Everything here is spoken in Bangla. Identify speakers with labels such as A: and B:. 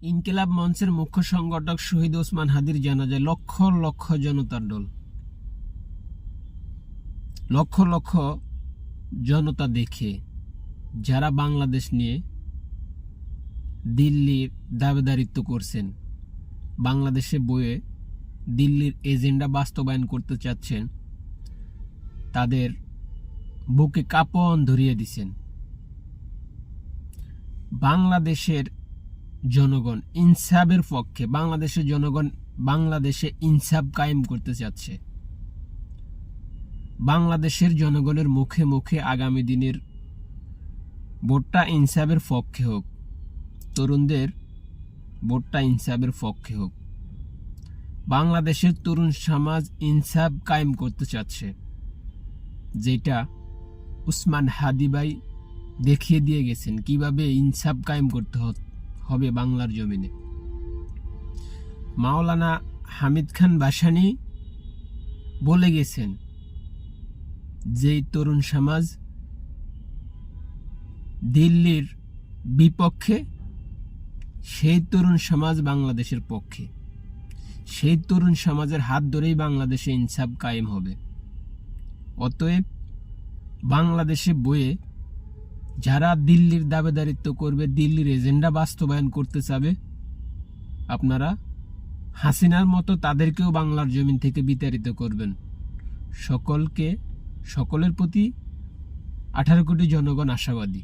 A: ইনকিলাব মঞ্চের মুখ্য সংগঠক শহীদ ওসমান হাদির জানাজায় লক্ষ লক্ষ জনতার ঢল। লক্ষ লক্ষ জনতা দেখে যারা বাংলাদেশ নিয়ে দিল্লির দাবেদারিত্ব করছেন, বাংলাদেশে বয়ে দিল্লির এজেন্ডা বাস্তবায়ন করতে চাচ্ছেন, তাদের বুকে কাঁপন ধরিয়ে দিছেন। বাংলাদেশের জনগণ ইনসাফের পক্ষে, বাংলাদেশের জনগণ বাংলাদেশে ইনসাফ কায়েম করতে চাচ্ছে। বাংলাদেশের জনগণের মুখে মুখে আগামী দিনের ভোটটা ইনসাফের পক্ষে হোক, তরুণদের ভোটটা ইনসাফের পক্ষে হোক। বাংলাদেশের তরুণ সমাজ ইনসাফ কায়েম করতে চাচ্ছে, যেটা ওসমান হাদি ভাই দেখিয়ে দিয়ে গেছেন কিভাবে ইনসাফ কায়েম করতে হবে বাংলার জমিনে। মাওলানা হামিদ খান ভাসানী বলে গেছেন, যে তরুণ সমাজ দিল্লির বিপক্ষে, সেই তরুণ সমাজ বাংলাদেশের পক্ষে। সেই তরুণ সমাজের হাত ধরেই বাংলাদেশে ইনসাফ কায়েম হবে। অতএব বাংলাদেশে বয়ে যারা দিল্লির দাবেদারিত্ব করবে, দিল্লির এজেন্ডা বাস্তবায়ন করতে চাবে, আপনারা হাসিনার মতো তাদেরকেও বাংলার জমিন থেকে বিতাড়িত করবেন। সকলের প্রতি 18 কোটি জনগণ আশাবাদী।